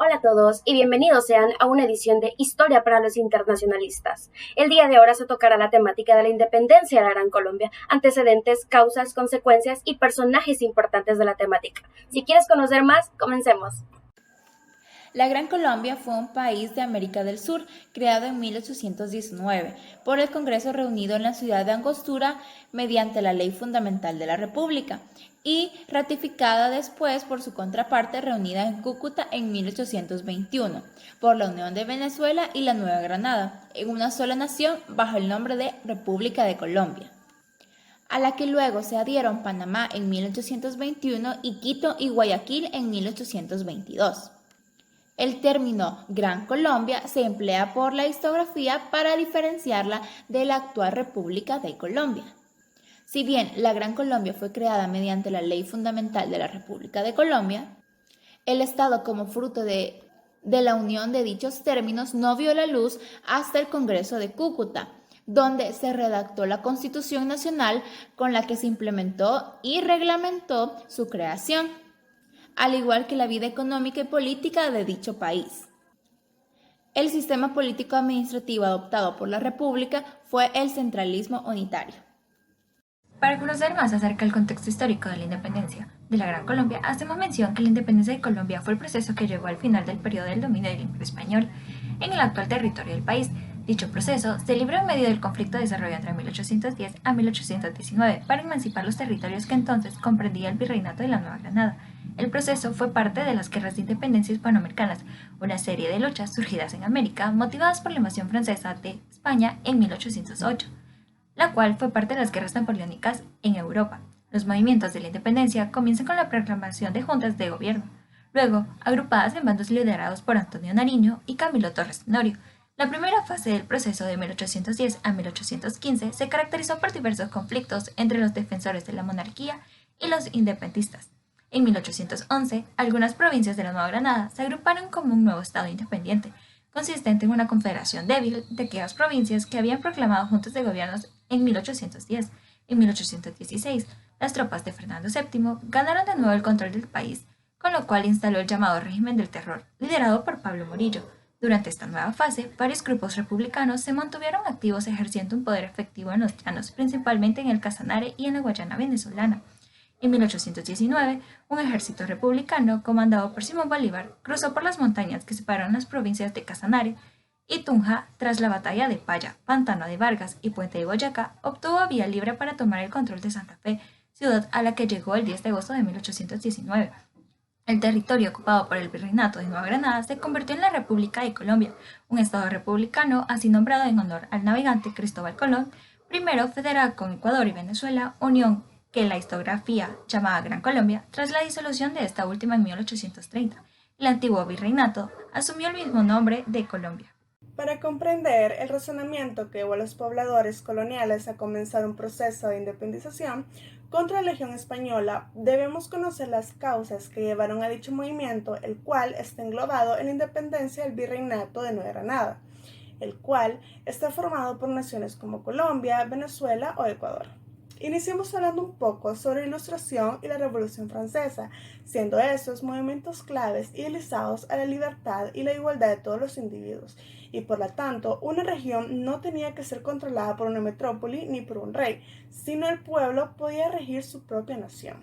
Hola a todos y bienvenidos sean a una edición de Historia para los Internacionalistas. El día de ahora se tocará la temática de la independencia de la Gran Colombia, antecedentes, causas, consecuencias y personajes importantes de la temática. Si quieres conocer más, comencemos. La Gran Colombia fue un país de América del Sur, creado en 1819 por el Congreso reunido en la ciudad de Angostura mediante la Ley Fundamental de la República y ratificada después por su contraparte reunida en Cúcuta en 1821 por la Unión de Venezuela y la Nueva Granada, en una sola nación bajo el nombre de República de Colombia, a la que luego se adhieron Panamá en 1821 y Quito y Guayaquil en 1822. El término Gran Colombia se emplea por la historiografía para diferenciarla de la actual República de Colombia. Si bien la Gran Colombia fue creada mediante la Ley Fundamental de la República de Colombia, el Estado como fruto de la unión de dichos términos no vio la luz hasta el Congreso de Cúcuta, donde se redactó la Constitución Nacional con la que se implementó y reglamentó su creación, al igual que la vida económica y política de dicho país. El sistema político-administrativo adoptado por la República fue el centralismo unitario. Para conocer más acerca del contexto histórico de la independencia de la Gran Colombia, hacemos mención que la independencia de Colombia fue el proceso que llegó al final del periodo del dominio del Imperio Español en el actual territorio del país. Dicho proceso se libró en medio del conflicto desarrollado entre 1810 a 1819 para emancipar los territorios que entonces comprendía el Virreinato de la Nueva Granada. El proceso fue parte de las guerras de independencia hispanoamericanas, una serie de luchas surgidas en América motivadas por la invasión francesa de España en 1808, la cual fue parte de las guerras napoleónicas en Europa. Los movimientos de la independencia comienzan con la proclamación de juntas de gobierno, luego agrupadas en bandos liderados por Antonio Nariño y Camilo Torres Tenorio. La primera fase del proceso de 1810 a 1815 se caracterizó por diversos conflictos entre los defensores de la monarquía y los independentistas. En 1811, algunas provincias de la Nueva Granada se agruparon como un nuevo estado independiente, consistente en una confederación débil de aquellas provincias que habían proclamado juntas de gobiernos en 1810. En 1816, las tropas de Fernando VII ganaron de nuevo el control del país, con lo cual instaló el llamado régimen del terror, liderado por Pablo Morillo. Durante esta nueva fase, varios grupos republicanos se mantuvieron activos ejerciendo un poder efectivo en los llanos, principalmente en el Casanare y en la Guayana venezolana. En 1819, un ejército republicano comandado por Simón Bolívar cruzó por las montañas que separan las provincias de Casanare y Tunja. Tras la batalla de Paya, Pantano de Vargas y Puente de Boyacá, obtuvo vía libre para tomar el control de Santa Fe, ciudad a la que llegó el 10 de agosto de 1819. El territorio ocupado por el Virreinato de Nueva Granada se convirtió en la República de Colombia, un estado republicano así nombrado en honor al navegante Cristóbal Colón, primero federal con Ecuador y Venezuela, unión que la historiografía llamaba Gran Colombia tras la disolución de esta última en 1830. El antiguo virreinato asumió el mismo nombre de Colombia. Para comprender el razonamiento que llevó a los pobladores coloniales a comenzar un proceso de independización contra la legión española, debemos conocer las causas que llevaron a dicho movimiento, el cual está englobado en la independencia del Virreinato de Nueva Granada, el cual está formado por naciones como Colombia, Venezuela o Ecuador. Iniciemos hablando un poco sobre la Ilustración y la Revolución Francesa, siendo esos movimientos claves idealizados a la libertad y la igualdad de todos los individuos, y por lo tanto una región no tenía que ser controlada por una metrópoli ni por un rey, sino el pueblo podía regir su propia nación.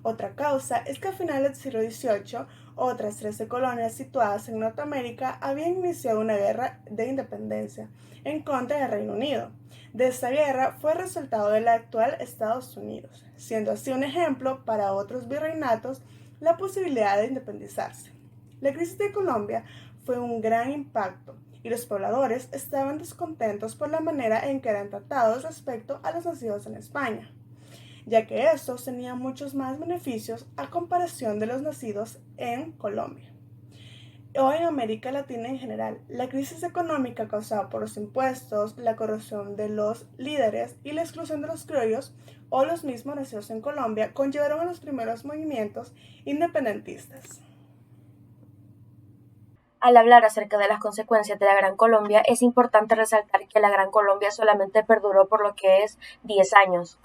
Otra causa es que a finales del siglo XVIII, otras 13 colonias situadas en Norteamérica habían iniciado una guerra de independencia en contra del Reino Unido. De esta guerra fue el resultado del actual Estados Unidos, siendo así un ejemplo para otros virreinatos la posibilidad de independizarse. La crisis de Colombia fue un gran impacto y los pobladores estaban descontentos por la manera en que eran tratados respecto a los nacidos en España, ya que estos tenían muchos más beneficios a comparación de los nacidos en Colombia o en América Latina en general. La crisis económica causada por los impuestos, la corrupción de los líderes y la exclusión de los criollos o los mismos nacidos en Colombia conllevaron a los primeros movimientos independentistas. Al hablar acerca de las consecuencias de la Gran Colombia, es importante resaltar que la Gran Colombia solamente perduró por lo que es 10 años.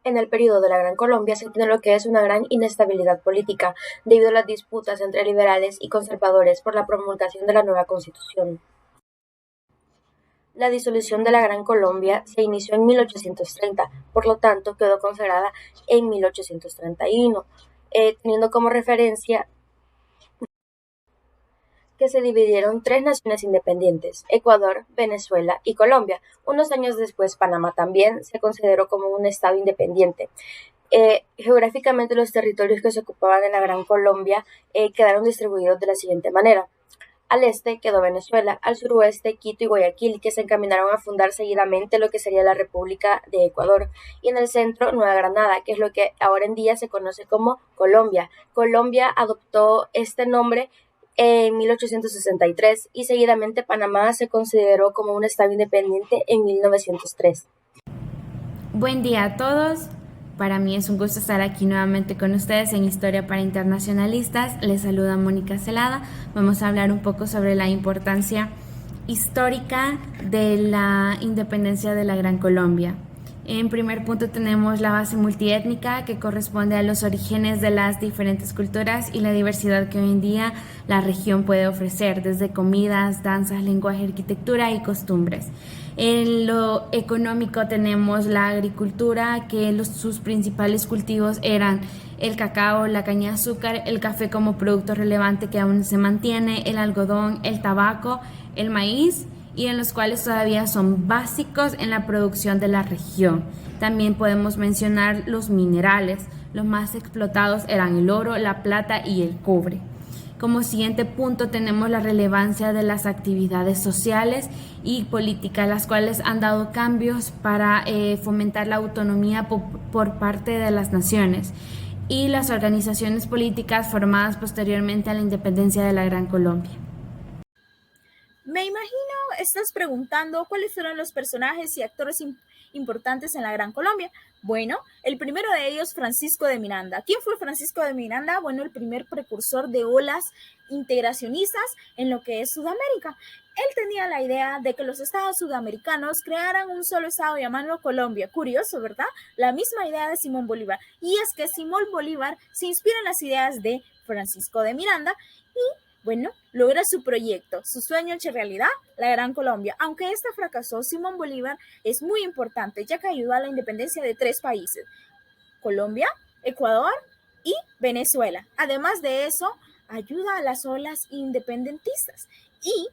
En el periodo de la Gran Colombia se tiene lo que es una gran inestabilidad política, debido a las disputas entre liberales y conservadores por la promulgación de la nueva Constitución. La disolución de la Gran Colombia se inició en 1830, por lo tanto quedó consagrada en 1831, teniendo como referencia que se dividieron tres naciones independientes: Ecuador, Venezuela y Colombia. Unos años después, Panamá también se consideró como un estado independiente. Geográficamente, los territorios que se ocupaban en la Gran Colombia quedaron distribuidos de la siguiente manera. Al este quedó Venezuela, al suroeste Quito y Guayaquil, que se encaminaron a fundar seguidamente lo que sería la República de Ecuador, y en el centro Nueva Granada, que es lo que ahora en día se conoce como Colombia. Colombia adoptó este nombre en 1863 y seguidamente Panamá se consideró como un estado independiente en 1903. Buen día a todos. Para mí es un gusto estar aquí nuevamente con ustedes en Historia para Internacionalistas. Les saluda Mónica Celada. Vamos a hablar un poco sobre la importancia histórica de la independencia de la Gran Colombia. En primer punto tenemos la base multiétnica, que corresponde a los orígenes de las diferentes culturas y la diversidad que hoy en día la región puede ofrecer, desde comidas, danzas, lenguaje, arquitectura y costumbres. En lo económico tenemos la agricultura, que sus principales cultivos eran el cacao, la caña de azúcar, el café como producto relevante que aún se mantiene, el algodón, el tabaco, el maíz, y en los cuales todavía son básicos en la producción de la región. También podemos mencionar los minerales. Los más explotados eran el oro, la plata y el cobre. Como siguiente punto tenemos la relevancia de las actividades sociales y políticas, las cuales han dado cambios para fomentar la autonomía por parte de las naciones y las organizaciones políticas formadas posteriormente a la independencia de la Gran Colombia. Me imagino estás preguntando cuáles fueron los personajes y actores importantes en la Gran Colombia. Bueno, el primero de ellos, Francisco de Miranda. ¿Quién fue Francisco de Miranda? Bueno, el primer precursor de olas integracionistas en lo que es Sudamérica. Él tenía la idea de que los estados sudamericanos crearan un solo estado llamado Colombia. Curioso, ¿verdad? La misma idea de Simón Bolívar. Y es que Simón Bolívar se inspira en las ideas de Francisco de Miranda y bueno, logra su proyecto, su sueño hecho realidad, la Gran Colombia. Aunque esta fracasó, Simón Bolívar es muy importante, ya que ayudó a la independencia de tres países: Colombia, Ecuador y Venezuela. Además de eso, ayuda a las olas independentistas y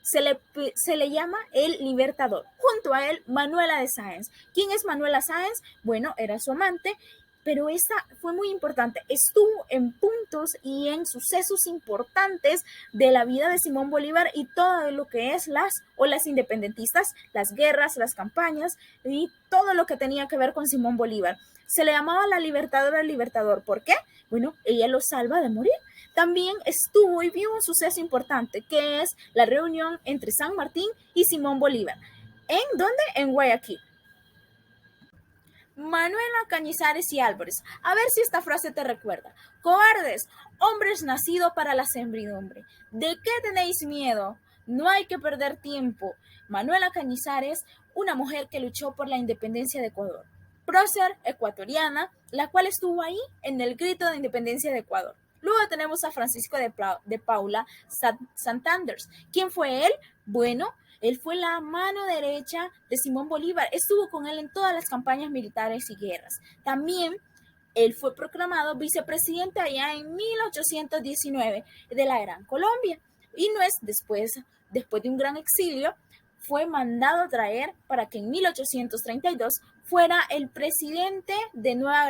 se le llama el Libertador. Junto a él, Manuela de Sáenz. ¿Quién es Manuela Sáenz? Bueno, era su amante, pero esta fue muy importante. Estuvo en puntos y en sucesos importantes de la vida de Simón Bolívar y todo lo que es las olas independentistas, las guerras, las campañas y todo lo que tenía que ver con Simón Bolívar. Se le llamaba la Libertadora del Libertador. ¿Por qué? Bueno, ella lo salva de morir. También estuvo y vio un suceso importante, que es la reunión entre San Martín y Simón Bolívar. ¿En dónde? En Guayaquil. Manuela Cañizares y Álvarez. A ver si esta frase te recuerda. Cobardes, hombres nacidos para la servidumbre. ¿De qué tenéis miedo? No hay que perder tiempo. Manuela Cañizares, una mujer que luchó por la independencia de Ecuador. Prócer, ecuatoriana, la cual estuvo ahí en el grito de independencia de Ecuador. Luego tenemos a Francisco de Paula Santander. ¿Quién fue él? Bueno, él fue la mano derecha de Simón Bolívar. Estuvo con él en todas las campañas militares y guerras. También él fue proclamado vicepresidente allá en 1819 de la Gran Colombia. Y no es después de un gran exilio, fue mandado a traer para que en 1832 fuera el presidente de Nueva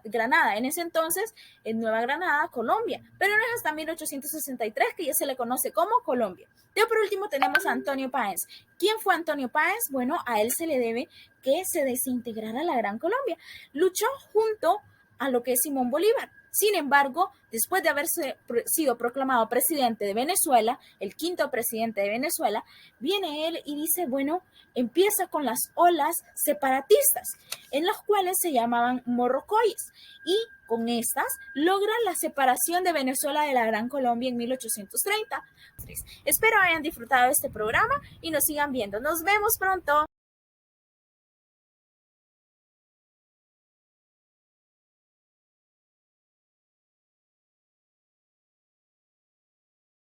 Granada, en ese entonces en Nueva Granada, Colombia, pero no es hasta 1863 que ya se le conoce como Colombia. Y por último tenemos a Antonio Páez. ¿Quién fue Antonio Páez? Bueno, a él se le debe que se desintegrara la Gran Colombia. Luchó junto a lo que es Simón Bolívar. Sin embargo, después de haberse sido proclamado presidente de Venezuela, el quinto presidente de Venezuela, viene él y dice, bueno, empieza con las olas separatistas, en las cuales se llamaban morrocoyes, y con estas logran la separación de Venezuela de la Gran Colombia en 1830. Espero hayan disfrutado de este programa y nos sigan viendo. Nos vemos pronto.